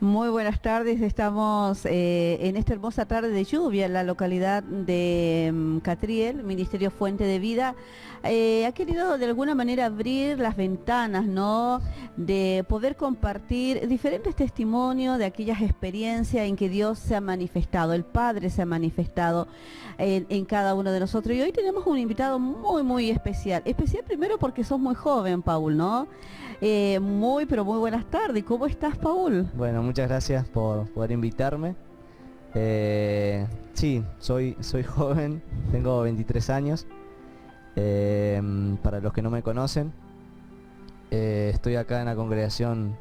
Muy buenas tardes, estamos en esta hermosa tarde de lluvia en la localidad de Catriel, Ministerio Fuente de Vida. Ha querido de alguna manera abrir las ventanas, ¿no? De poder compartir diferentes testimonios de aquellas experiencias en que Dios se ha manifestado, el Padre se ha manifestado en cada uno de nosotros. Y hoy tenemos un invitado muy especial. Especial primero porque sos muy joven, Paul, ¿no? Pero muy buenas tardes. ¿Cómo estás, Paul? Bueno, muchas gracias por poder invitarme. Sí, soy joven, tengo 23 años. Para los que no me conocen, estoy acá en la congregación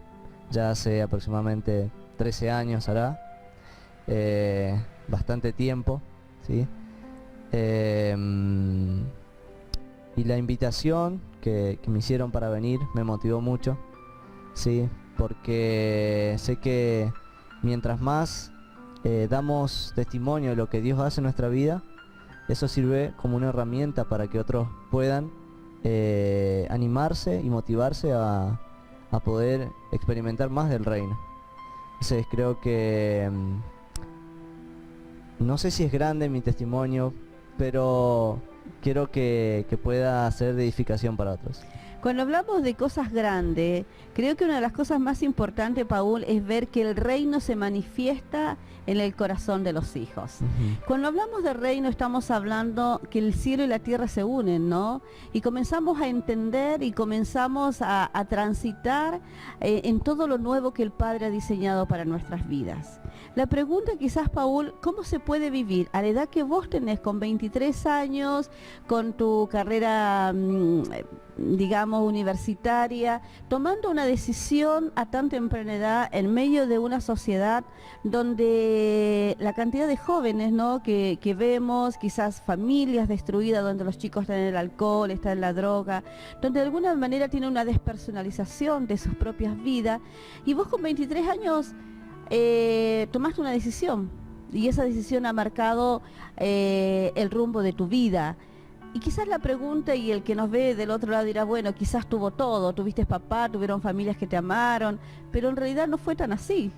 ya hace aproximadamente 13 años hará. Bastante tiempo, ¿sí? Y la invitación que me hicieron para venir me motivó mucho, ¿sí? Porque sé que mientras más damos testimonio de lo que Dios hace en nuestra vida, eso sirve como una herramienta para que otros puedan animarse y motivarse a poder experimentar más del reino. Entonces creo que no sé si es grande mi testimonio, pero quiero que pueda ser de edificación para otros. Cuando hablamos de cosas grandes, creo que una de las cosas más importantes, Paul, es ver que el reino se manifiesta en el corazón de los hijos. Cuando hablamos de reino estamos hablando que el cielo y la tierra se unen, ¿no? Y comenzamos a entender y comenzamos a transitar en todo lo nuevo que el Padre ha diseñado para nuestras vidas. La pregunta quizás, Paul, ¿cómo se puede vivir a la edad que vos tenés, con 23 años, con tu carrera, digamos, universitaria, tomando una decisión a tan temprana edad en medio de una sociedad donde la cantidad de jóvenes, ¿no?, que vemos, quizás familias destruidas, donde los chicos están en el alcohol, están en la droga, donde de alguna manera tienen una despersonalización de sus propias vidas, y vos con 23 años tomaste una decisión, y esa decisión ha marcado el rumbo de tu vida. Y quizás la pregunta, y el que nos ve del otro lado dirá, bueno, quizás tuvo todo, tuviste papá, tuvieron familias que te amaron, pero en realidad no fue tan así.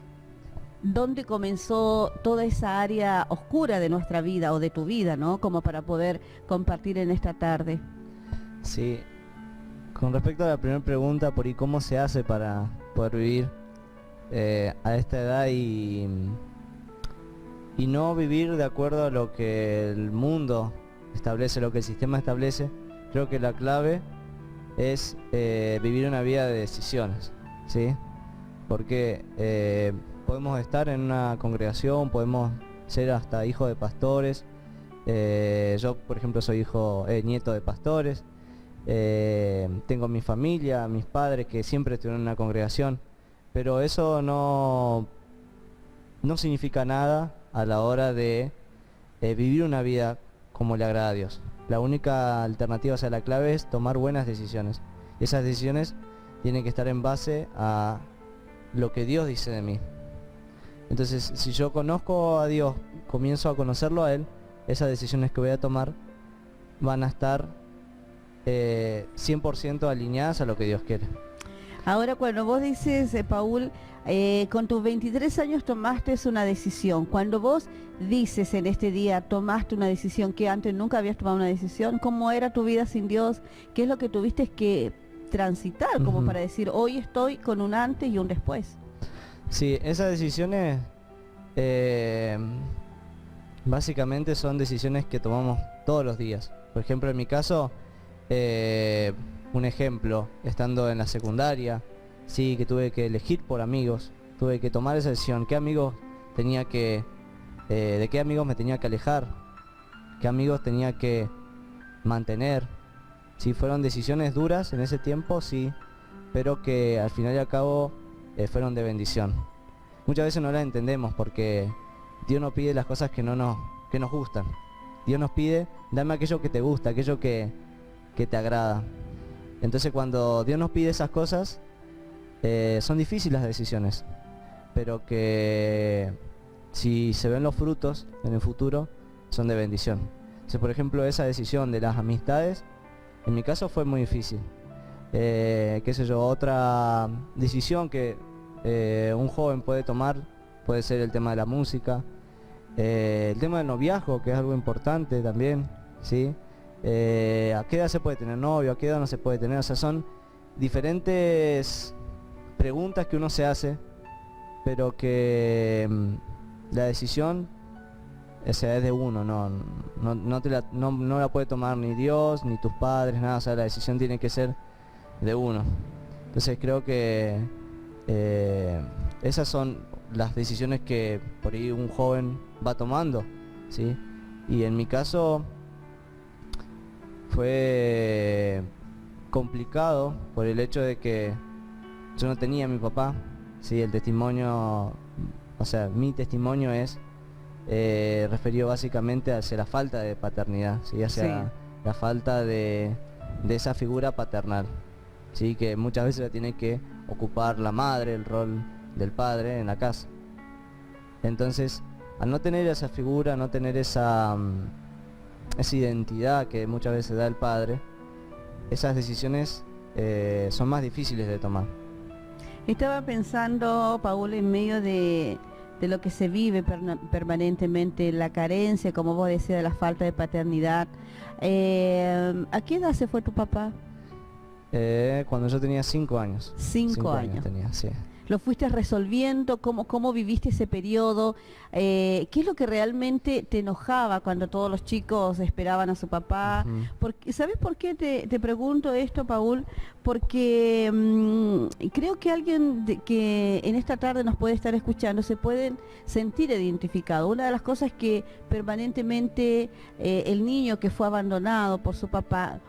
¿Dónde comenzó toda esa área oscura de nuestra vida o de tu vida, ¿no?, como para poder compartir en esta tarde? Sí, con respecto a la primera pregunta, por ahí cómo se hace para poder vivir a esta edad y no vivir de acuerdo a lo que el mundo establece, lo que el sistema establece. Creo que la clave es vivir una vida de decisiones, ¿sí? Porque podemos estar en una congregación, podemos ser hasta hijos de pastores. Yo, por ejemplo, soy nieto de pastores. Tengo mi familia, mis padres que siempre estuvieron en una congregación, pero eso no significa nada a la hora de vivir una vida como le agrada a Dios. La única alternativa, o sea, la clave es tomar buenas decisiones. Esas decisiones tienen que estar en base a lo que Dios dice de mí. Entonces, si yo conozco a Dios, comienzo a conocerlo a Él, esas decisiones que voy a tomar van a estar 100% alineadas a lo que Dios quiere. Ahora, cuando vos dices, Paul, con tus 23 años tomaste una decisión. Cuando vos dices en este día, tomaste una decisión que antes nunca habías tomado una decisión, ¿cómo era tu vida sin Dios? ¿Qué es lo que tuviste que transitar como para decir, hoy estoy con un antes y un después? Sí, esas decisiones básicamente son decisiones que tomamos todos los días. Por ejemplo, en mi caso, un ejemplo, estando en la secundaria, sí, que tuve que elegir por amigos, tuve que tomar esa decisión, qué amigos tenía que, de qué amigos me tenía que alejar, qué amigos tenía que mantener. Sí, fueron decisiones duras en ese tiempo, sí, pero que al final y al cabo fueron de bendición. Muchas veces no las entendemos porque Dios nos pide las cosas que nos gustan. Dios nos pide, dame aquello que te gusta, aquello que te agrada. Entonces cuando Dios nos pide esas cosas, son difíciles las decisiones, pero que si se ven los frutos en el futuro, son de bendición. Entonces, por ejemplo, esa decisión de las amistades, en mi caso fue muy difícil. Qué sé yo, otra decisión que un joven puede tomar, puede ser el tema de la música, el tema del noviazgo, que es algo importante también, ¿sí? ¿A qué edad se puede tener novio? ¿A qué edad no se puede tener? O sea, son diferentes preguntas que uno se hace, pero que la decisión, o sea, es de uno, no la puede tomar ni Dios, ni tus padres, nada, o sea, la decisión tiene que ser de uno. Entonces creo que esas son las decisiones que por ahí un joven va tomando, ¿sí? Y en mi caso fue complicado por el hecho de que yo no tenía a mi papá, ¿sí? El testimonio, o sea, mi testimonio es referido básicamente hacia la falta de paternidad, ¿sí? Hacia la falta de esa figura paternal, ¿sí? Que muchas veces la tiene que ocupar la madre, el rol del padre en la casa. Entonces, al no tener esa figura, no tener esa identidad que muchas veces da el padre, esas decisiones son más difíciles de tomar. Estaba pensando, Paul, en medio de lo que se vive permanentemente, la carencia, como vos decías, de la falta de paternidad. ¿A qué edad se fue tu papá? Cuando yo tenía 5 años. 5 años. Tenía, sí. ¿Lo fuiste resolviendo? ¿Cómo viviste ese periodo? ¿Qué es lo que realmente te enojaba cuando todos los chicos esperaban a su papá? ¿Sabes por qué te pregunto esto, Paul? Porque creo que alguien que en esta tarde nos puede estar escuchando se pueden sentir identificado. Una de las cosas que permanentemente el niño que fue abandonado por su papá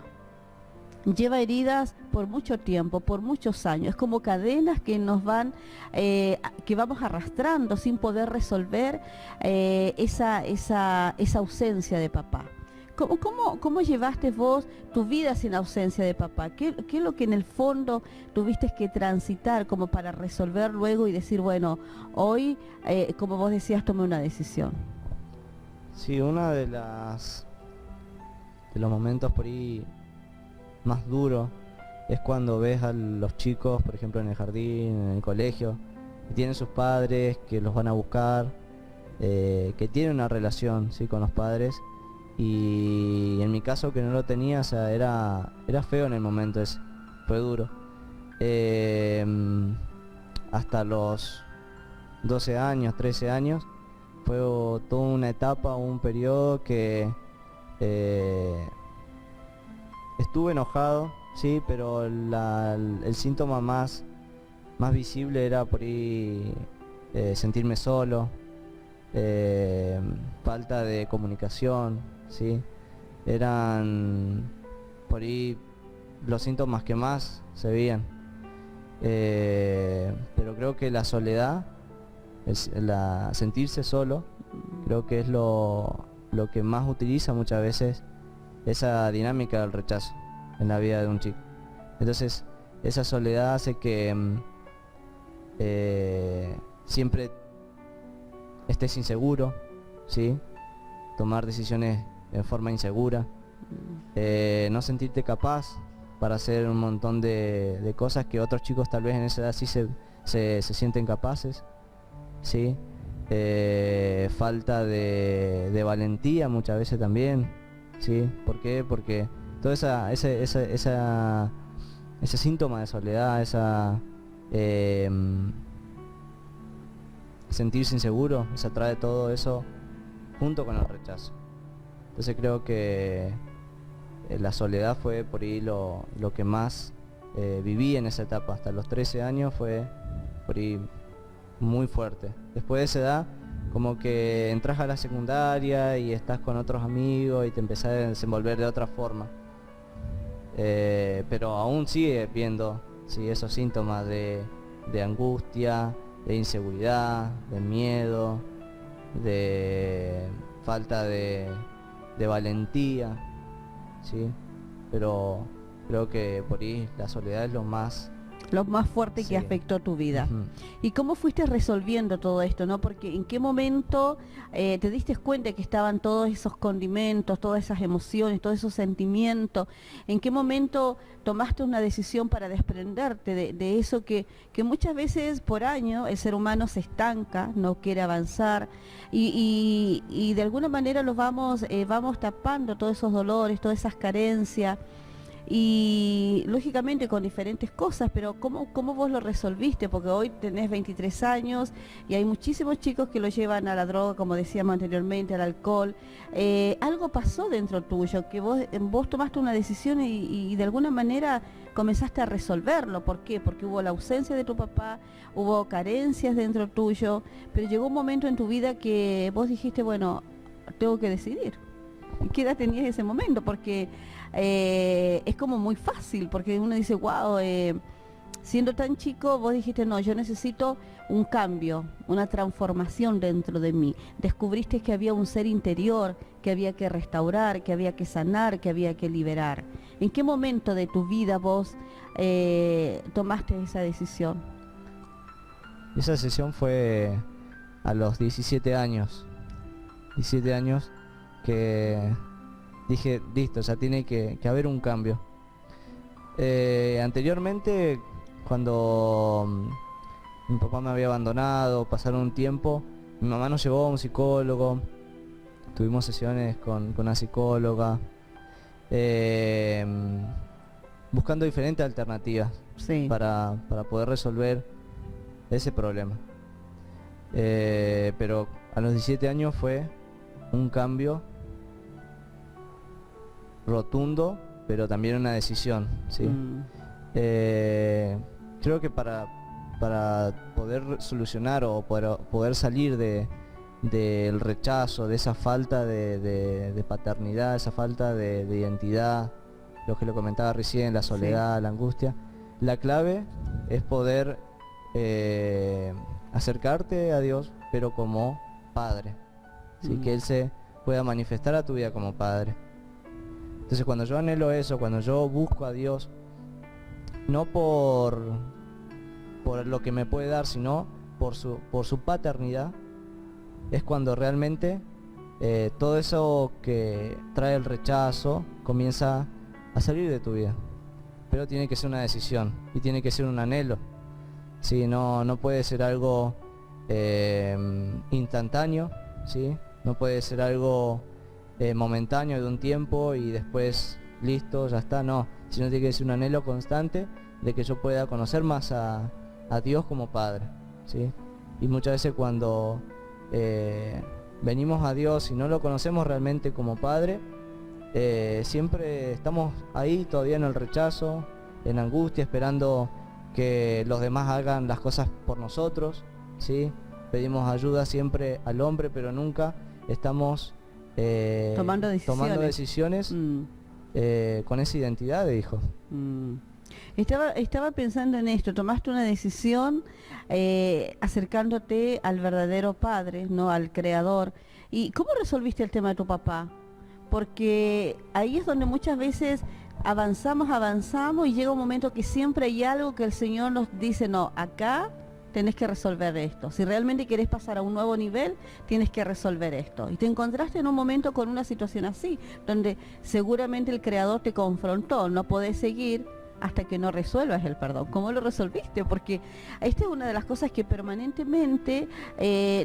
lleva heridas por mucho tiempo, por muchos años. Es como cadenas que nos van, que vamos arrastrando sin poder resolver esa ausencia de papá. ¿Cómo llevaste vos tu vida sin ausencia de papá? ¿Qué es lo que en el fondo tuviste que transitar como para resolver luego y decir, bueno, hoy, como vos decías, tomé una decisión? Sí, una de los momentos por ahí más duro es cuando ves a los chicos, por ejemplo en el jardín, en el colegio, que tienen sus padres, que los van a buscar, que tienen una relación, ¿sí? Con los padres, y en mi caso que no lo tenía, o sea, era feo en el momento ese, fue duro. Hasta los 12 años, 13 años, fue toda una etapa, un periodo que estuve enojado, sí, pero el síntoma más visible era por ahí sentirme solo, falta de comunicación, sí. Eran por ahí los síntomas que más se veían. Pero creo que la soledad, sentirse solo, creo que es lo que más utiliza muchas veces esa dinámica del rechazo en la vida de un chico. Entonces esa soledad hace que siempre estés inseguro, ¿sí? Tomar decisiones de forma insegura, no sentirte capaz para hacer un montón de cosas que otros chicos tal vez en esa edad sí se sienten capaces, ¿sí? Falta de valentía muchas veces también, ¿sí? ¿Por qué? Porque todo ese síntoma de soledad, sentirse inseguro, se trae todo eso junto con el rechazo. Entonces creo que la soledad fue por ahí lo que más viví en esa etapa. Hasta los 13 años fue por ahí muy fuerte. Después de esa edad, como que entras a la secundaria y estás con otros amigos y te empezás a desenvolver de otra forma. Pero aún sigue viendo, ¿sí? Esos síntomas de angustia, de inseguridad, de miedo, de falta de valentía, ¿sí? Pero creo que por ahí la soledad es lo más lo más fuerte Sí. que afectó tu vida. Ujú. ¿Y cómo fuiste resolviendo todo esto, no? Porque en qué momento te diste cuenta que estaban todos esos condimentos, todas esas emociones, todos esos sentimientos. ¿En qué momento tomaste una decisión para desprenderte de eso que muchas veces por año el ser humano se estanca, no quiere avanzar y de alguna manera los vamos tapando todos esos dolores, todas esas carencias? Y lógicamente con diferentes cosas, pero ¿cómo vos lo resolviste? Porque hoy tenés 23 años y hay muchísimos chicos que lo llevan a la droga, como decíamos anteriormente, al alcohol. Algo pasó dentro tuyo, que vos tomaste una decisión y de alguna manera comenzaste a resolverlo. ¿Por qué? Porque hubo la ausencia de tu papá, hubo carencias dentro tuyo, pero llegó un momento en tu vida que vos dijiste, bueno, tengo que decidir. ¿Qué edad tenías en ese momento? Porque es como muy fácil, porque uno dice, wow, siendo tan chico, vos dijiste, no, yo necesito un cambio, una transformación dentro de mí. Descubriste que había un ser interior que había que restaurar, que había que sanar, que había que liberar. ¿En qué momento de tu vida vos tomaste esa decisión? Esa decisión fue a los 17 años. 17 años que dije, listo, ya tiene que haber un cambio. Anteriormente, cuando mi papá me había abandonado, pasaron un tiempo, mi mamá nos llevó a un psicólogo, tuvimos sesiones con una psicóloga, buscando diferentes alternativas Sí. para poder resolver ese problema. Pero a los 17 años fue un cambio rotundo, pero también una decisión, ¿sí? Creo que para poder solucionar o poder salir del rechazo, de esa falta de paternidad, esa falta de identidad, lo que lo comentaba recién, la soledad, sí, la angustia, la clave es poder acercarte a Dios, pero como Padre, ¿sí? Que Él se pueda manifestar a tu vida como Padre. Entonces cuando yo anhelo eso, cuando yo busco a Dios, no por lo que me puede dar, sino por su paternidad, es cuando realmente todo eso que trae el rechazo comienza a salir de tu vida. Pero tiene que ser una decisión y tiene que ser un anhelo. ¿Sí? No puede ser algo instantáneo, ¿sí? No puede ser algo momentáneo de un tiempo y después listo, ya está, no, sino tiene que ser un anhelo constante de que yo pueda conocer más a Dios como Padre, ¿sí? Y muchas veces cuando venimos a Dios y no lo conocemos realmente como Padre, siempre estamos ahí todavía en el rechazo, en angustia, esperando que los demás hagan las cosas por nosotros, ¿sí? Pedimos ayuda siempre al hombre, pero nunca estamos tomando decisiones con esa identidad de hijo. Estaba pensando en esto, tomaste una decisión acercándote al verdadero Padre, no al Creador. ¿Y cómo resolviste el tema de tu papá? Porque ahí es donde muchas veces avanzamos y llega un momento que siempre hay algo que el Señor nos dice, no, acá tenés que resolver esto. Si realmente querés pasar a un nuevo nivel, tienes que resolver esto. Y te encontraste en un momento con una situación así, donde seguramente el Creador te confrontó, no podés seguir hasta que no resuelvas el perdón. ¿Cómo lo resolviste? Porque esta es una de las cosas que permanentemente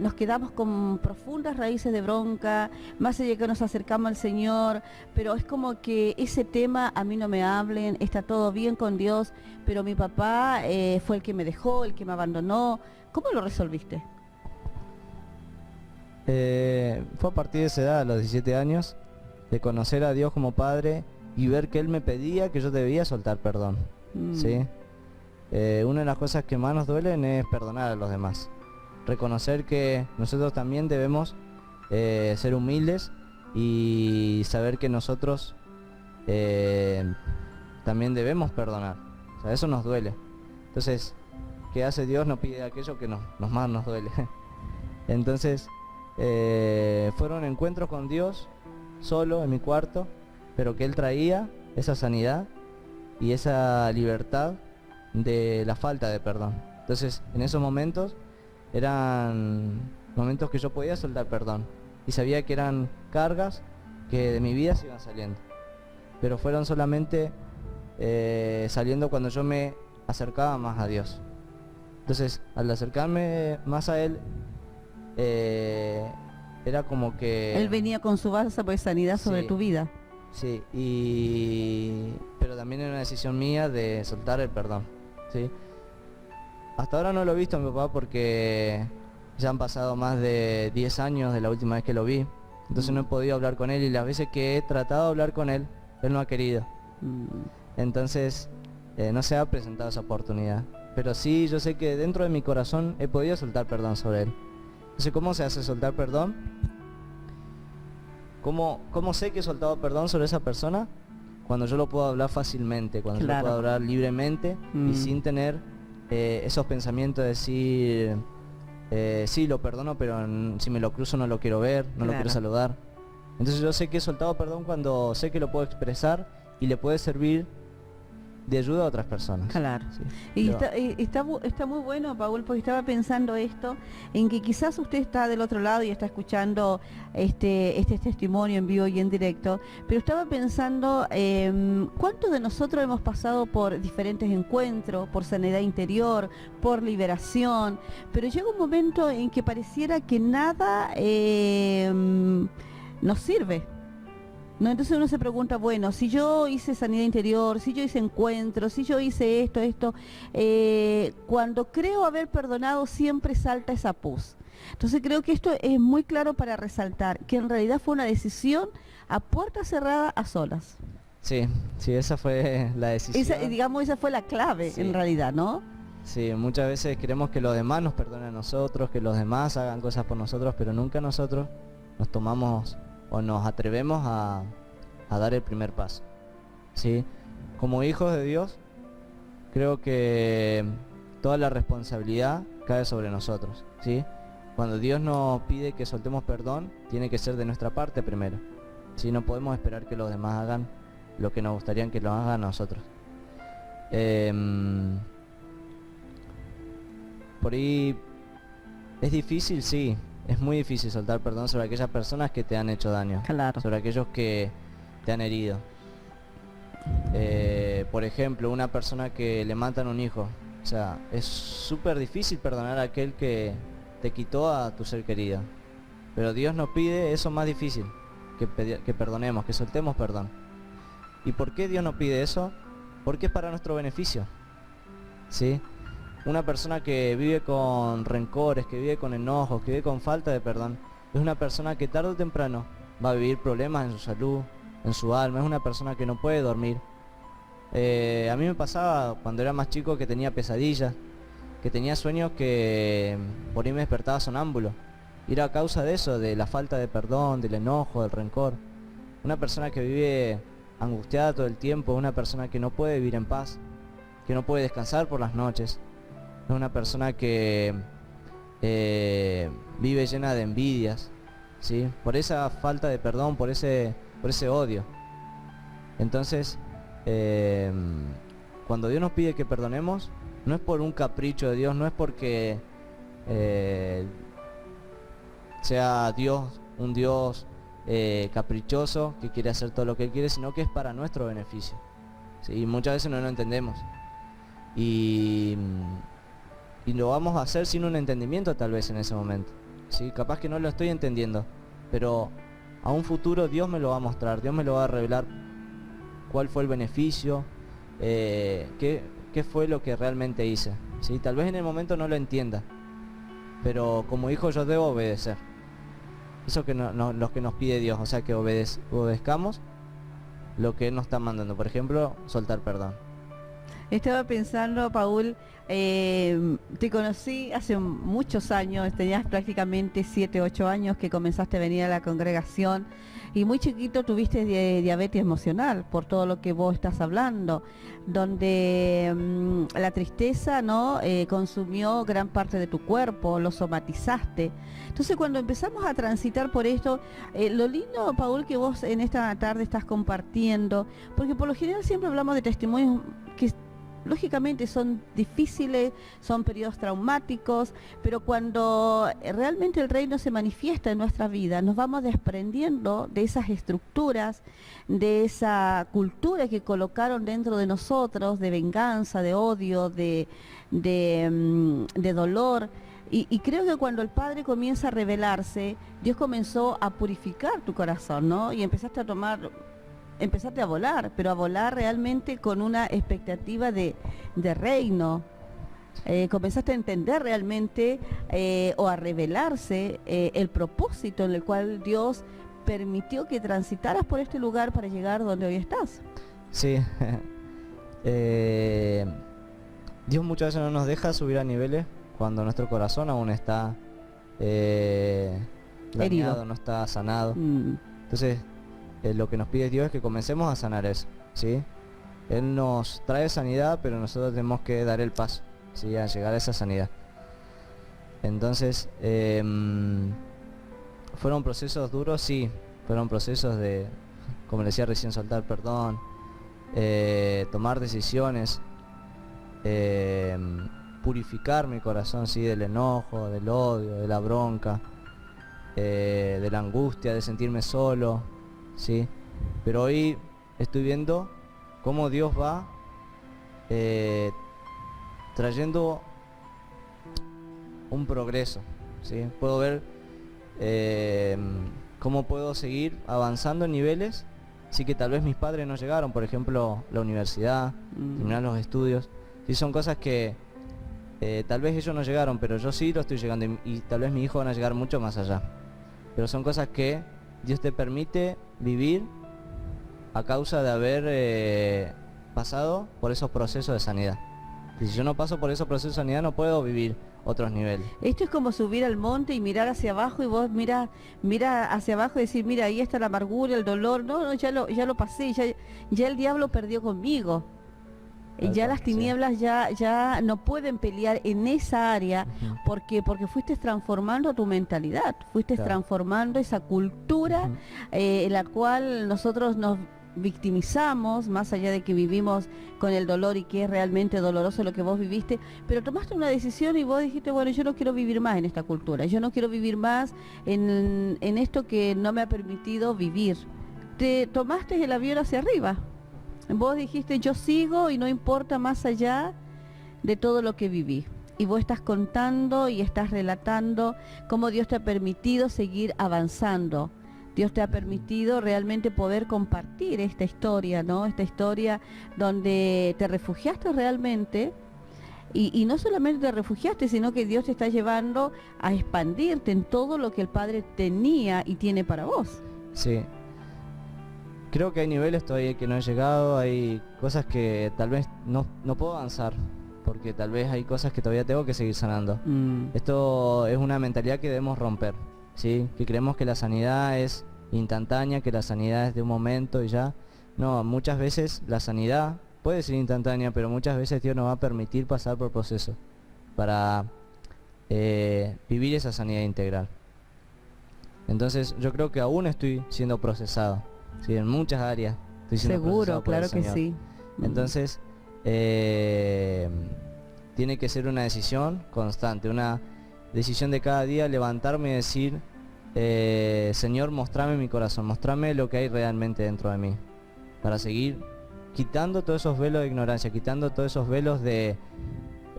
nos quedamos con profundas raíces de bronca, más allá que nos acercamos al Señor, pero es como que ese tema, a mí no me hablen, está todo bien con Dios, pero mi papá fue el que me dejó, el que me abandonó. ¿Cómo lo resolviste? Fue a partir de esa edad, a los 17 años, de conocer a Dios como Padre y ver que Él me pedía que yo debía soltar perdón, ¿sí? Una de las cosas que más nos duelen es perdonar a los demás. Reconocer que nosotros también debemos ser humildes y saber que nosotros también debemos perdonar. O sea, eso nos duele. Entonces, ¿qué hace Dios? Nos pide aquello que más nos duele. Entonces, fueron encuentros con Dios, solo en mi cuarto, pero que Él traía esa sanidad y esa libertad de la falta de perdón. Entonces, en esos momentos eran momentos que yo podía soltar perdón y sabía que eran cargas que de mi vida se iban saliendo, pero fueron solamente saliendo cuando yo me acercaba más a Dios. Entonces, al acercarme más a Él, era como que... Él venía con su bálsamo de sanidad sobre Sí. tu vida. Sí, pero también era una decisión mía de soltar el perdón, ¿sí? Hasta ahora no lo he visto a mi papá porque ya han pasado más de 10 años de la última vez que lo vi. Entonces no he podido hablar con él, y las veces que he tratado de hablar con él, él no ha querido. Entonces no se ha presentado esa oportunidad. Pero sí, yo sé que dentro de mi corazón he podido soltar perdón sobre él. Entonces, ¿cómo se hace soltar perdón? ¿Cómo sé que he soltado perdón sobre esa persona? Cuando yo lo puedo hablar fácilmente, cuando yo lo Claro. puedo hablar libremente y sin tener esos pensamientos de decir, sí, lo perdono, pero si me lo cruzo no lo quiero ver, no lo Claro. quiero saludar. Entonces yo sé que he soltado perdón cuando sé que lo puedo expresar y le puede servir de ayuda a otras personas. Claro. Sí. Y Pero- está muy bueno, Paul, porque estaba pensando esto, en que quizás usted está del otro lado y está escuchando este testimonio en vivo y en directo, pero estaba pensando cuántos de nosotros hemos pasado por diferentes encuentros, por sanidad interior, por liberación, pero llega un momento en que pareciera que nada nos sirve. No, entonces uno se pregunta, bueno, si yo hice sanidad interior, si yo hice encuentros, si yo hice esto, cuando creo haber perdonado siempre salta esa pus. Entonces creo que esto es muy claro para resaltar, que en realidad fue una decisión a puerta cerrada, a solas. Sí, esa fue la decisión. Esa fue la clave, Sí. en realidad, ¿no? Sí, muchas veces queremos que los demás nos perdonen a nosotros, que los demás hagan cosas por nosotros, pero nunca nosotros nos tomamos o nos atrevemos a dar el primer paso. ¿Sí? Como hijos de Dios, creo que toda la responsabilidad cae sobre nosotros. ¿Sí? Cuando Dios nos pide que soltemos perdón, tiene que ser de nuestra parte primero. ¿Sí? No podemos esperar que los demás hagan lo que nos gustaría que lo hagan nosotros. Por ahí es difícil, sí, es muy difícil soltar perdón sobre aquellas personas que te han hecho daño, Claro. sobre aquellos que te han herido. Por ejemplo, una persona que le matan un hijo, o sea, es súper difícil perdonar a aquel que te quitó a tu ser querido. Pero Dios nos pide eso más difícil, que perdonemos, que soltemos perdón. ¿Y por qué Dios nos pide eso? Porque es para nuestro beneficio, ¿sí? Una persona que vive con rencores, que vive con enojos, que vive con falta de perdón, es una persona que tarde o temprano va a vivir problemas en su salud, en su alma. Es una persona que no puede dormir. A mí me pasaba cuando era más chico que tenía pesadillas, que tenía sueños que por ahí me despertaba sonámbulo. Y era a causa de eso, de la falta de perdón, del enojo, del rencor. Una persona que vive angustiada todo el tiempo, una persona que no puede vivir en paz, que no puede descansar por las noches. Es una persona que vive llena de envidias, ¿sí? Por esa falta de perdón, por ese odio. Entonces, cuando Dios nos pide que perdonemos, no es por un capricho de Dios, no es porque sea Dios un Dios caprichoso que quiere hacer todo lo que Él quiere, sino que es para nuestro beneficio, ¿sí? Y muchas veces no lo entendemos. Y lo vamos a hacer sin un entendimiento tal vez en ese momento, ¿sí? Capaz que no lo estoy entendiendo, pero a un futuro Dios me lo va a mostrar, Dios me lo va a revelar cuál fue el beneficio, qué fue lo que realmente hice, ¿sí? Tal vez en el momento no lo entienda, pero como hijo yo debo obedecer. Eso que lo que nos pide Dios, o sea que obedezcamos lo que Él nos está mandando. Por ejemplo, soltar perdón. Estaba pensando, Paul, te conocí hace muchos años, tenías prácticamente 7, 8 años que comenzaste a venir a la congregación y muy chiquito tuviste diabetes emocional por todo lo que vos estás hablando, donde la tristeza, ¿no? Consumió gran parte de tu cuerpo, lo somatizaste. Entonces cuando empezamos a transitar por esto, lo lindo, Paul, que vos en esta tarde estás compartiendo, porque por lo general siempre hablamos de testimonios que lógicamente son difíciles, son periodos traumáticos, pero cuando realmente el reino se manifiesta en nuestra vida, nos vamos desprendiendo de esas estructuras, de esa cultura que colocaron dentro de nosotros, de venganza, de odio, de dolor. Y creo que cuando el Padre comienza a revelarse, Dios comenzó a purificar tu corazón, ¿no? Y empezaste a volar, pero a volar realmente con una expectativa de reino. Comenzaste a entender realmente o a revelarse el propósito en el cual Dios permitió que transitaras por este lugar para llegar donde hoy estás. Sí. Dios muchas veces no nos deja subir a niveles cuando nuestro corazón aún está dañado, no está sanado. Entonces lo que nos pide Dios es que comencemos a sanar eso, ¿sí? Él nos trae sanidad, pero nosotros tenemos que dar el paso, ¿sí? A llegar a esa sanidad. Entonces fueron procesos duros, sí. Fueron procesos de, como le decía recién, soltar perdón, tomar decisiones, purificar mi corazón, sí, del enojo, del odio, de la bronca, de la angustia, de sentirme solo, sí. Pero hoy estoy viendo cómo Dios va trayendo un progreso, sí. Puedo ver cómo puedo seguir avanzando en niveles, sí, que tal vez mis padres no llegaron, por ejemplo, la universidad, terminar los estudios, sí, son cosas que tal vez ellos no llegaron, pero yo sí lo estoy llegando y tal vez mi hijo van a llegar mucho más allá. Pero son cosas que Dios te permite vivir a causa de haber pasado por esos procesos de sanidad. Y si yo no paso por esos procesos de sanidad, no puedo vivir otros niveles. Esto es como subir al monte y mirar hacia abajo, y vos mira hacia abajo y decir, mira, ahí está la amargura, el dolor. No, ya lo pasé, ya el diablo perdió conmigo. Ya las tinieblas ya no pueden pelear en esa área, porque fuiste transformando tu mentalidad, fuiste transformando esa cultura en la cual nosotros nos victimizamos, más allá de que vivimos con el dolor y que es realmente doloroso lo que vos viviste, pero tomaste una decisión y vos dijiste, bueno, yo no quiero vivir más en esta cultura, yo no quiero vivir más en esto que no me ha permitido vivir. Te tomaste el avión hacia arriba. Vos dijiste, yo sigo y no importa más allá de todo lo que viví. Y vos estás contando y estás relatando cómo Dios te ha permitido seguir avanzando. Dios te ha permitido realmente poder compartir esta historia, ¿no? Esta historia donde te refugiaste realmente. Y no solamente te refugiaste, sino que Dios te está llevando a expandirte en todo lo que el Padre tenía y tiene para vos. Sí. Creo que hay niveles todavía que no he llegado, hay cosas que tal vez no puedo avanzar, porque tal vez hay cosas que todavía tengo que seguir sanando. Esto es una mentalidad que debemos romper, ¿sí? Que creemos que la sanidad es instantánea, que la sanidad es de un momento y ya. No, muchas veces la sanidad puede ser instantánea, pero muchas veces Dios nos va a permitir pasar por procesos para vivir esa sanidad integral. Entonces yo creo que aún estoy siendo procesado. Sí, en muchas áreas estoy siendo seguro, claro que sí. Entonces tiene que ser una decisión constante, una decisión de cada día, levantarme y decir, Señor, mostrame mi corazón, mostrame lo que hay realmente dentro de mí, para seguir quitando todos esos velos de ignorancia, quitando todos esos velos de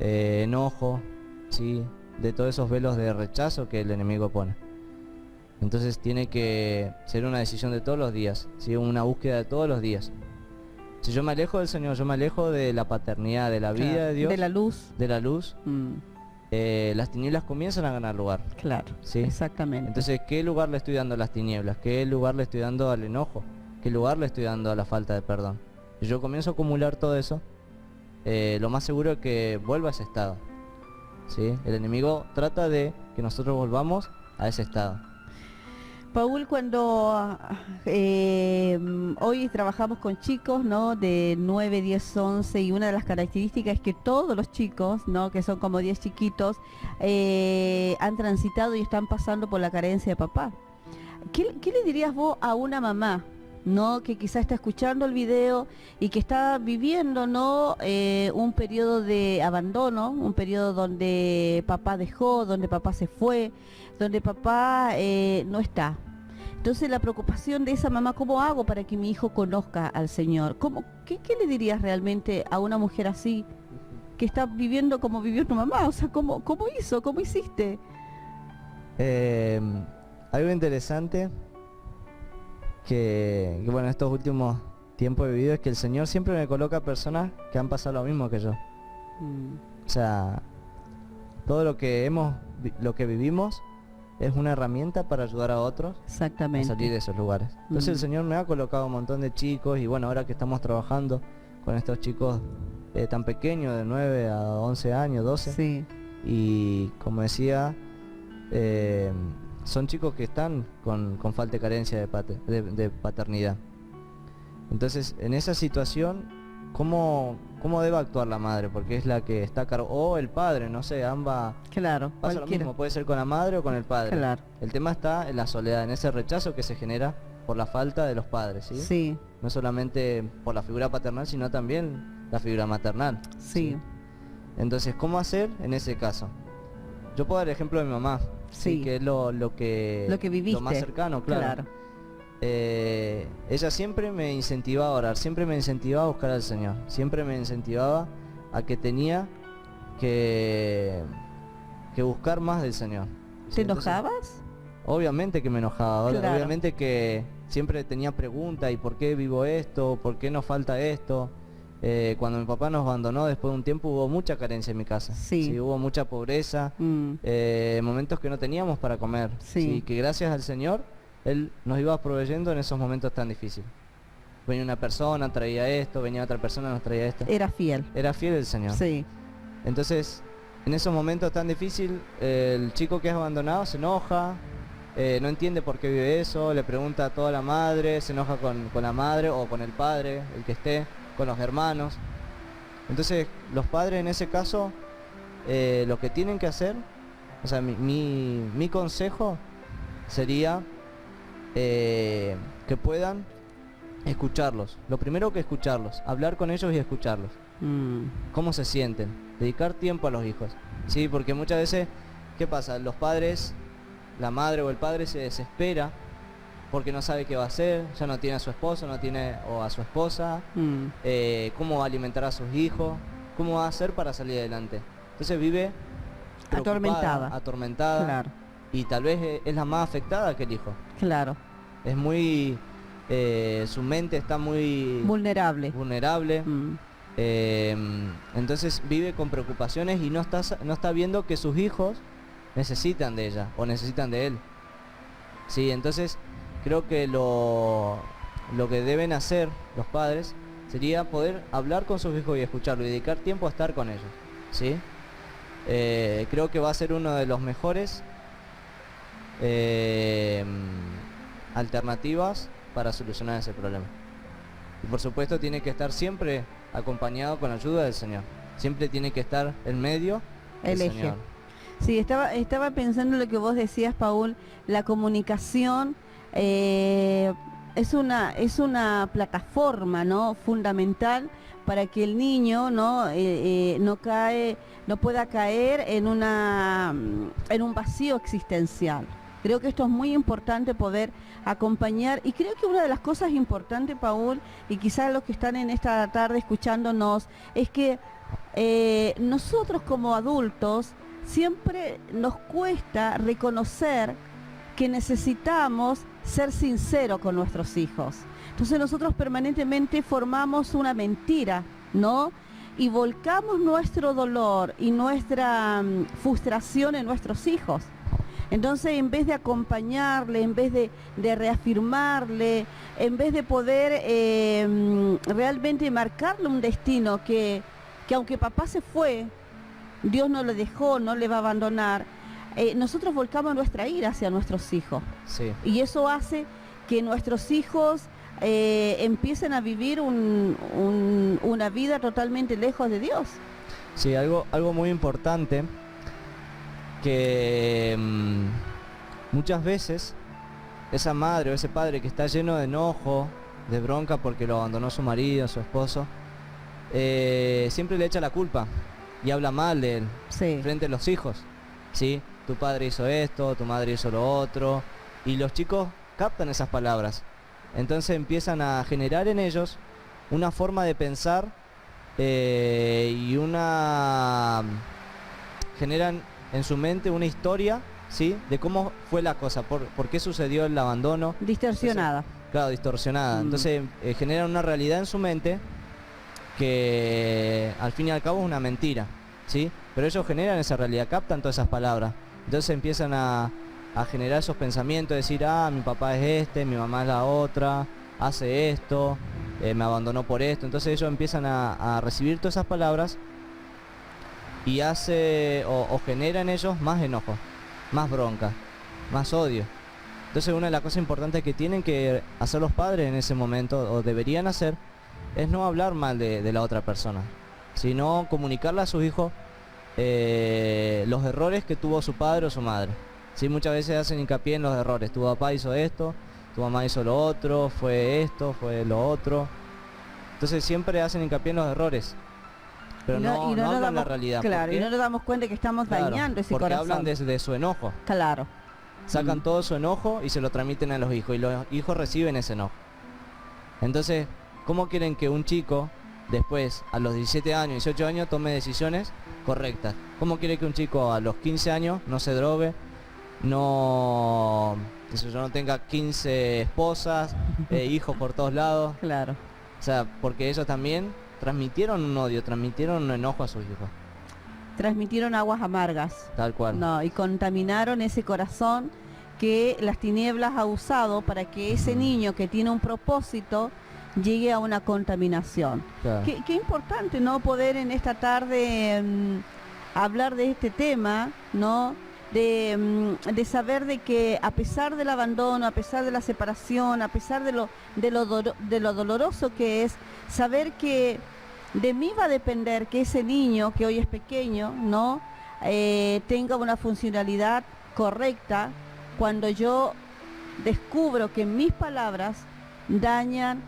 enojo, ¿sí? De todos esos velos de rechazo que el enemigo pone. Entonces tiene que ser una decisión de todos los días, ¿sí? Una búsqueda de todos los días. Si yo me alejo del Señor, yo me alejo de la paternidad, de la vida de Dios, de la luz, las tinieblas comienzan a ganar lugar. Claro, ¿sí? Exactamente. Entonces, ¿qué lugar le estoy dando a las tinieblas? ¿Qué lugar le estoy dando al enojo? ¿Qué lugar le estoy dando a la falta de perdón? Si yo comienzo a acumular todo eso, lo más seguro es que vuelva a ese estado, ¿sí? El enemigo trata de que nosotros volvamos a ese estado. Paul, cuando hoy trabajamos con chicos, ¿no? De 9, 10, 11, y una de las características es que todos los chicos, ¿no? Que son como 10 chiquitos, han transitado y están pasando por la carencia de papá. ¿Qué le dirías vos a una mamá ¿no? Que quizá está escuchando el video y que está viviendo, ¿no? Un periodo de abandono, un periodo donde papá dejó, donde papá se fue, donde papá no está. Entonces la preocupación de esa mamá, ¿cómo hago para que mi hijo conozca al Señor? ¿Qué le dirías realmente a una mujer así, que está viviendo como vivió tu mamá? O sea, ¿cómo hizo? ¿Cómo hiciste? Algo interesante que bueno, estos últimos tiempos he vivido es que el Señor siempre me coloca personas que han pasado lo mismo que yo. O sea, todo lo que vivimos es una herramienta para ayudar a otros a salir de esos lugares. Entonces el Señor me ha colocado un montón de chicos, y bueno, ahora que estamos trabajando con estos chicos tan pequeños, de 9 a 11 años, 12, sí. Y como decía, son chicos que están con falta de carencia de paternidad. Entonces, en esa situación, ¿cómo debe actuar la madre? Porque es la que está a cargo, o el padre, no sé, ambas. Claro, pasa lo mismo, puede ser con la madre o con el padre. Claro. El tema está en la soledad, en ese rechazo que se genera por la falta de los padres, ¿sí? Sí. No solamente por la figura paternal, sino también la figura maternal. Sí. Entonces, ¿cómo hacer en ese caso? Yo puedo dar el ejemplo de mi mamá, sí, que es lo que viviste, lo más cercano, claro. Ella siempre me incentivaba a orar, siempre me incentivaba a buscar al Señor, siempre me incentivaba a que tenía que buscar más del Señor. ¿Te enojabas? Obviamente que me enojaba, claro. Obviamente que siempre tenía preguntas, ¿y por qué vivo esto? ¿Por qué nos falta esto? Cuando mi papá nos abandonó, después de un tiempo hubo mucha carencia en mi casa. Sí, hubo mucha pobreza, momentos que no teníamos para comer. Sí, que gracias al Señor, Él nos iba proveyendo en esos momentos tan difíciles. Venía una persona, traía esto, venía otra persona, nos traía esto. Era fiel. Era fiel el Señor. Sí. Entonces, en esos momentos tan difíciles, el chico que es abandonado se enoja, no entiende por qué vive eso, le pregunta a toda la madre, se enoja con la madre o con el padre, el que esté, con los hermanos. Entonces los padres en ese caso, lo que tienen que hacer, o sea, mi consejo sería que puedan escucharlos. Lo primero que escucharlos, hablar con ellos y escucharlos. Cómo se sienten, dedicar tiempo a los hijos. Sí, porque muchas veces, ¿qué pasa? Los padres, la madre o el padre se desespera porque no sabe qué va a hacer, ya no tiene a su esposo, no tiene o a su esposa, cómo va a alimentar a sus hijos, cómo va a hacer para salir adelante. Entonces vive atormentada, claro. Y tal vez es la más afectada que el hijo. Claro. Es muy, su mente está muy vulnerable. Entonces vive con preocupaciones y no está viendo que sus hijos necesitan de ella o necesitan de él. Sí, entonces creo que lo que deben hacer los padres sería poder hablar con sus hijos y escucharlo y dedicar tiempo a estar con ellos, ¿sí? Creo que va a ser uno de los mejores alternativas para solucionar ese problema. Y por supuesto tiene que estar siempre acompañado con la ayuda del Señor. Siempre tiene que estar en medio del Señor. Sí, estaba pensando en lo que vos decías, Paul, la comunicación es una plataforma, ¿no?, fundamental para que el niño no pueda caer en un vacío existencial. Creo que esto es muy importante, poder acompañar, y creo que una de las cosas importantes, Paul, y quizás los que están en esta tarde escuchándonos, es que nosotros como adultos siempre nos cuesta reconocer que necesitamos ser sinceros con nuestros hijos. Entonces nosotros permanentemente formamos una mentira, ¿no? Y volcamos nuestro dolor y nuestra frustración en nuestros hijos. Entonces, en vez de acompañarle, en vez de reafirmarle, en vez de poder realmente marcarle un destino que aunque papá se fue, Dios no lo dejó, no le va a abandonar, nosotros volcamos nuestra ira hacia nuestros hijos. Sí. Y eso hace que nuestros hijos empiecen a vivir una vida totalmente lejos de Dios. Sí, algo muy importante, que muchas veces esa madre o ese padre que está lleno de enojo, de bronca porque lo abandonó su marido, su esposo, siempre le echa la culpa y habla mal de él Sí. frente a los hijos, ¿sí? Tu padre hizo esto, tu madre hizo lo otro, y los chicos captan esas palabras. Entonces empiezan a generar en ellos una forma de pensar y generan en su mente una historia, ¿sí? De cómo fue la cosa, por qué sucedió el abandono. Distorsionada. Entonces, claro, distorsionada. Entonces generan una realidad en su mente que al fin y al cabo es una mentira, ¿sí? Pero ellos generan esa realidad, captan todas esas palabras. Entonces empiezan a generar esos pensamientos, decir, mi papá es este, mi mamá es la otra, hace esto, me abandonó por esto. Entonces ellos empiezan a recibir todas esas palabras y genera en ellos más enojo, más bronca, más odio. Entonces una de las cosas importantes que tienen que hacer los padres en ese momento, o deberían hacer, es no hablar mal de la otra persona, sino comunicarle a sus hijos los errores que tuvo su padre o su madre. ¿Sí? Muchas veces hacen hincapié en los errores. Tu papá hizo esto, tu mamá hizo lo otro, fue esto, fue lo otro. Entonces siempre hacen hincapié en los errores, pero no hablan la realidad. Claro, y no nos damos cuenta que estamos dañando ese porque corazón. hablan desde su enojo. Claro. Sacan todo su enojo y se lo transmiten a los hijos, y los hijos reciben ese enojo. Entonces, ¿cómo quieren que un chico después, a los 17 años, 18 años, tome decisiones correctas? ¿Cómo quiere que un chico a los 15 años no se drogue, no tenga 15 esposas, hijos por todos lados? Claro. O sea, porque ellos también transmitieron un odio, transmitieron un enojo a sus hijos. Transmitieron aguas amargas. Tal cual. No, y contaminaron ese corazón que las tinieblas ha usado para que ese niño que tiene un propósito llegue a una contaminación. Claro. Qué importante, ¿no? Poder en esta tarde hablar de este tema, ¿no? De saber de que a pesar del abandono, a pesar de la separación, a pesar de lo doloroso que es, saber que de mí va a depender que ese niño que hoy es pequeño, ¿no? Tenga una funcionalidad correcta cuando yo descubro que mis palabras dañan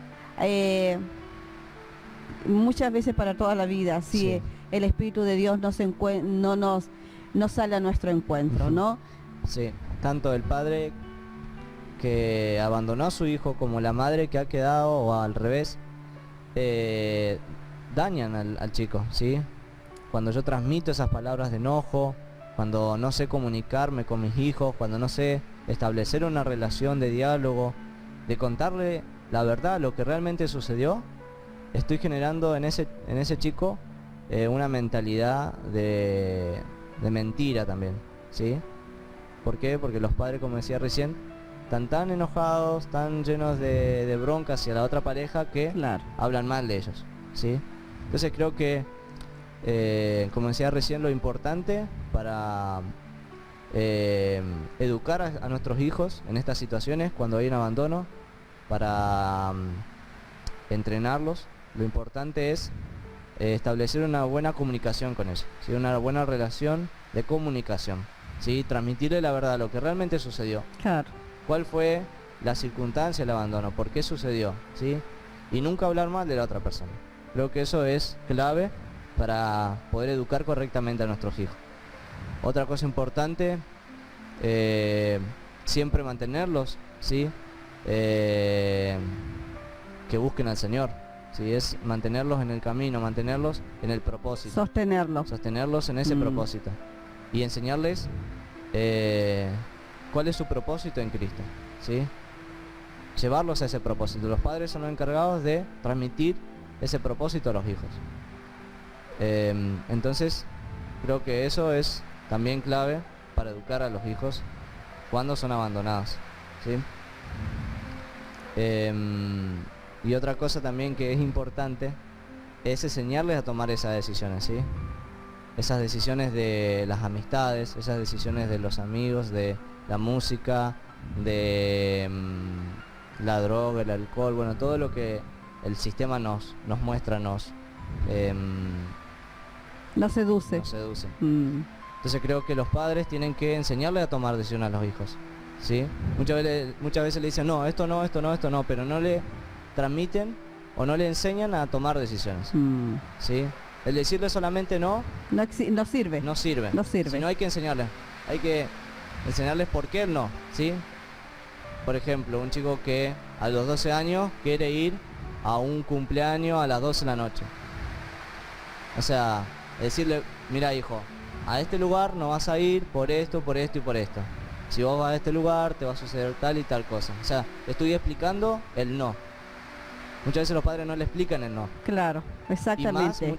muchas veces para toda la vida, si Sí. el Espíritu de Dios no sale a nuestro encuentro, ¿no? Sí, tanto el padre que abandonó a su hijo como la madre que ha quedado, o al revés, dañan al chico, ¿sí? Cuando yo transmito esas palabras de enojo, cuando no sé comunicarme con mis hijos, cuando no sé establecer una relación de diálogo, de contarle la verdad, lo que realmente sucedió, estoy generando en ese chico una mentalidad de mentira también, ¿sí? ¿Por qué? Porque los padres, como decía recién, están tan enojados, tan llenos de bronca hacia la otra pareja que Claro. hablan mal de ellos, ¿sí? Entonces creo que, como decía recién, lo importante para educar a nuestros hijos en estas situaciones, cuando hay un abandono, para entrenarlos, lo importante es establecer una buena comunicación con ellos, ¿sí? Una buena relación de comunicación, ¿sí? Transmitirle la verdad, lo que realmente sucedió. Claro. ¿Cuál fue la circunstancia del abandono? ¿Por qué sucedió? ¿Sí? Y nunca hablar mal de la otra persona. Creo que eso es clave para poder educar correctamente a nuestros hijos. Otra cosa importante, siempre mantenerlos, ¿sí? Que busquen al Señor, ¿sí? Es mantenerlos en el camino, mantenerlos en el propósito. Sostenerlos en ese propósito. Y enseñarles cuál es su propósito en Cristo, ¿sí? Llevarlos a ese propósito. Los padres son los encargados de transmitir ese propósito a los hijos. Entonces, creo que eso es también clave para educar a los hijos cuando son abandonados, ¿sí? Y otra cosa también que es importante es enseñarles a tomar esas decisiones, ¿sí? Esas decisiones de las amistades, esas decisiones de los amigos, de la música, de la droga, el alcohol, bueno, todo lo que el sistema nos muestra, nos seduce. Entonces creo que los padres tienen que enseñarles a tomar decisiones a los hijos, ¿sí? Muchas veces le dicen, no, esto no, pero no le transmiten o no le enseñan a tomar decisiones. ¿Sí? El decirle solamente no, no sirve. No sirve. No sirve. Sino hay que enseñarles. Hay que enseñarles por qué el no, ¿sí? Por ejemplo, un chico que a los 12 años quiere ir a un cumpleaños a las 12 de la noche. O sea, decirle, mira hijo, a este lugar no vas a ir por esto y por esto. Si vos vas a este lugar te va a suceder tal y tal cosa. O sea, estoy explicando el no. Muchas veces los padres no le explican el no. Claro, exactamente.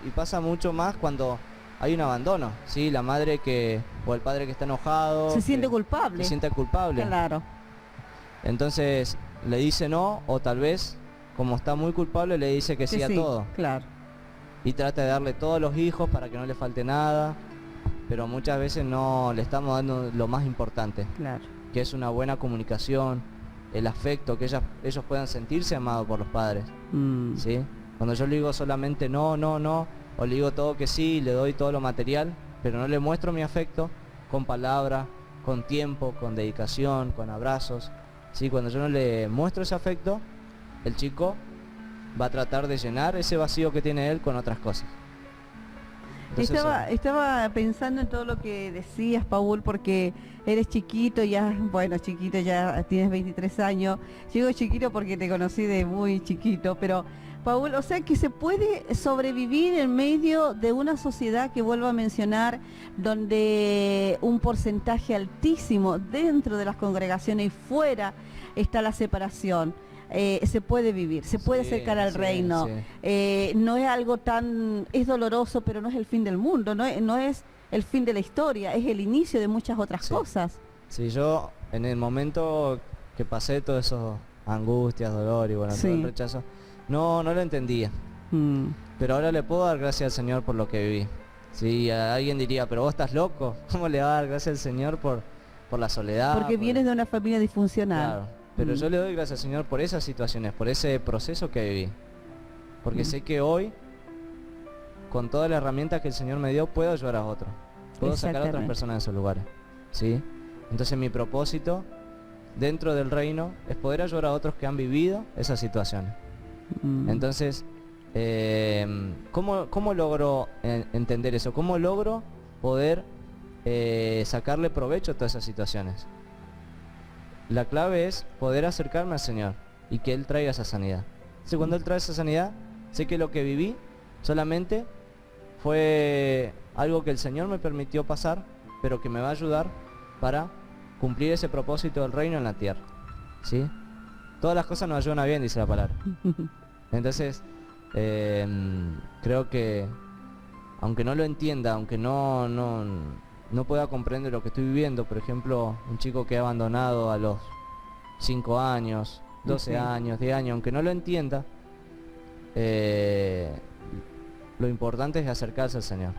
Y pasa mucho más cuando hay un abandono, ¿sí? La madre o el padre que está enojado. Se siente culpable. Se siente culpable. Claro. Entonces le dice no, o tal vez, como está muy culpable, le dice que sí a todo. Claro. Y trata de darle todos los hijos para que no le falte nada, pero muchas veces no le estamos dando lo más importante, claro, que es una buena comunicación, el afecto, que ellos puedan sentirse amados por los padres. ¿Sí? Cuando yo le digo solamente no, o le digo todo que sí, le doy todo lo material, pero no le muestro mi afecto con palabras, con tiempo, con dedicación, con abrazos, ¿sí? Cuando yo no le muestro ese afecto, el chico va a tratar de llenar ese vacío que tiene él con otras cosas. Entonces, estaba pensando en todo lo que decías, Paul, porque eres chiquito, ya tienes 23 años. Llego chiquito porque te conocí de muy chiquito, pero Paul, o sea que se puede sobrevivir en medio de una sociedad que vuelvo a mencionar, donde un porcentaje altísimo dentro de las congregaciones y fuera está la separación. Se puede vivir, se puede acercar al reino. No es algo es doloroso, pero no es el fin del mundo, no es el fin de la historia, es el inicio de muchas otras cosas. Sí, yo en el momento que pasé todas esas angustias, dolor y todo el rechazo, no lo entendía. Pero ahora le puedo dar gracias al Señor por lo que viví. Sí, alguien diría, pero vos estás loco, ¿cómo le vas a dar gracias al Señor por la soledad? Porque vienes de una familia disfuncional. Claro. Pero yo le doy gracias al Señor por esas situaciones, por ese proceso que viví. Porque sé que hoy, con todas las herramientas que el Señor me dio, puedo ayudar a otros. Puedo sacar a otras personas de esos lugares. ¿Sí? Entonces mi propósito dentro del reino es poder ayudar a otros que han vivido esas situaciones. Entonces, ¿cómo logro entender eso? ¿Cómo logro poder sacarle provecho a todas esas situaciones? La clave es poder acercarme al Señor y que Él traiga esa sanidad. Entonces, cuando Él trae esa sanidad, sé que lo que viví solamente fue algo que el Señor me permitió pasar, pero que me va a ayudar para cumplir ese propósito del reino en la tierra. ¿Sí? Todas las cosas nos ayudan a bien, dice la palabra. Entonces, creo que, aunque no lo entienda, aunque no pueda comprender lo que estoy viviendo, por ejemplo, un chico que ha abandonado a los 5 años, 12 años, 10 años, aunque no lo entienda, lo importante es acercarse al Señor.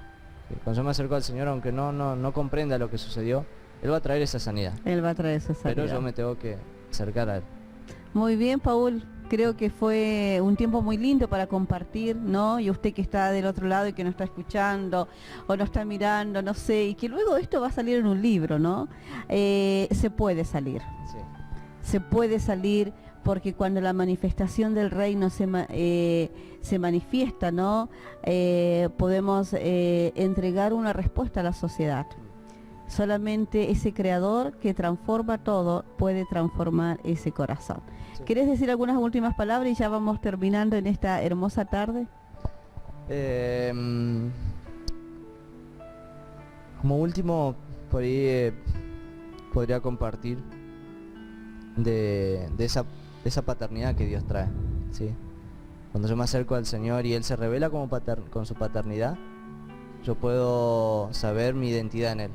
Cuando yo me acerco al Señor, aunque no comprenda lo que sucedió, Él va a traer esa sanidad. Él va a traer esa sanidad. Pero yo me tengo que acercar a Él. Muy bien, Paul. Creo que fue un tiempo muy lindo para compartir, ¿no? Y usted que está del otro lado y que nos está escuchando o nos está mirando, no sé, y que luego esto va a salir en un libro, ¿no? Se puede salir. Sí. Se puede salir porque cuando la manifestación del reino se manifiesta, ¿no? Podemos entregar una respuesta a la sociedad. Solamente ese creador que transforma todo puede transformar ese corazón. Sí. ¿Querés decir algunas últimas palabras y ya vamos terminando en esta hermosa tarde? Como último, por ahí podría compartir de esa paternidad que Dios trae. ¿Sí? Cuando yo me acerco al Señor y Él se revela con su paternidad, yo puedo saber mi identidad en Él.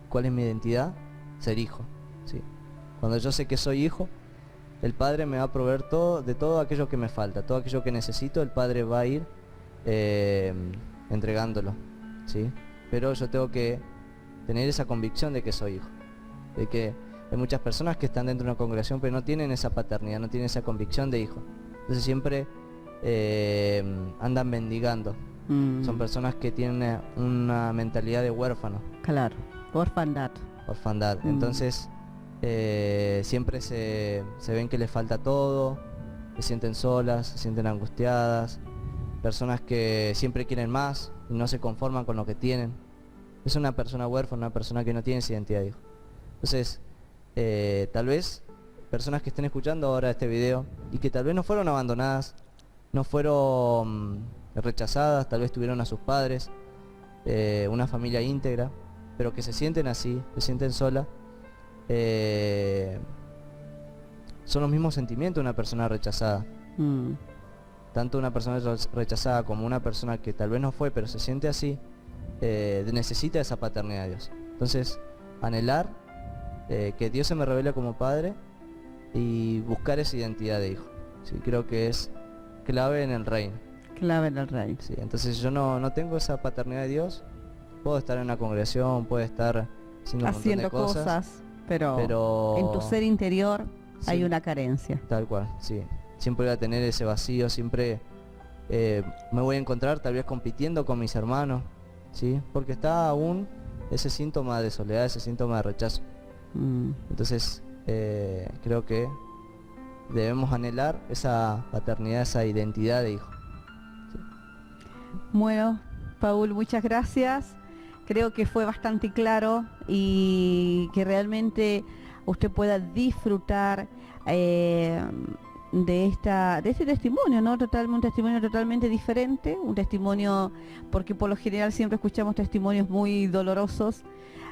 ¿Cuál es mi identidad? Ser hijo. ¿Sí? Cuando yo sé que soy hijo, el Padre me va a proveer de todo aquello que me falta, todo aquello que necesito, el Padre va a ir entregándolo. ¿Sí? Pero yo tengo que tener esa convicción de que soy hijo. De que hay muchas personas que están dentro de una congregación pero no tienen esa paternidad, no tienen esa convicción de hijo. Entonces siempre andan mendigando. Son personas que tienen una mentalidad de huérfano. Claro. Orfandad. Entonces siempre se ven que les falta todo, se sienten solas, se sienten angustiadas, personas que siempre quieren más y no se conforman con lo que tienen. Es una persona huérfana, una persona que no tiene esa identidad de hijo. Entonces, tal vez personas que estén escuchando ahora este video y que tal vez no fueron abandonadas, no fueron rechazadas, tal vez tuvieron a sus padres, una familia íntegra, pero que se sienten así, se sienten solas, son los mismos sentimientos de una persona rechazada. Tanto una persona rechazada como una persona que tal vez no fue, pero se siente así, necesita esa paternidad de Dios. Entonces, anhelar que Dios se me revele como padre y buscar esa identidad de hijo. Sí, creo que es clave en el reino. Clave en el reino. Sí, entonces yo no tengo esa paternidad de Dios. Puedo estar en una congregación, puedo estar haciendo un montón de cosas, pero en tu ser interior sí, hay una carencia. Tal cual, sí. Siempre voy a tener ese vacío, siempre me voy a encontrar tal vez compitiendo con mis hermanos, ¿sí? Porque está aún ese síntoma de soledad, ese síntoma de rechazo. Entonces creo que debemos anhelar esa paternidad, esa identidad de hijo. Sí. Bueno, Paul, muchas gracias. Creo que fue bastante claro y que realmente usted pueda disfrutar de este testimonio, ¿no? Un testimonio totalmente diferente, un testimonio, porque por lo general siempre escuchamos testimonios muy dolorosos,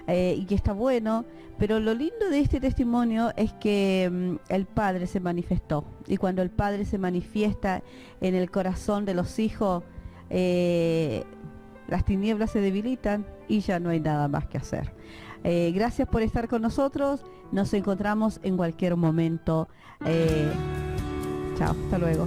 y que está bueno, pero lo lindo de este testimonio es que el Padre se manifestó, y cuando el Padre se manifiesta en el corazón de los hijos, las tinieblas se debilitan y ya no hay nada más que hacer. Gracias por estar con nosotros, nos encontramos en cualquier momento. Chao, hasta luego.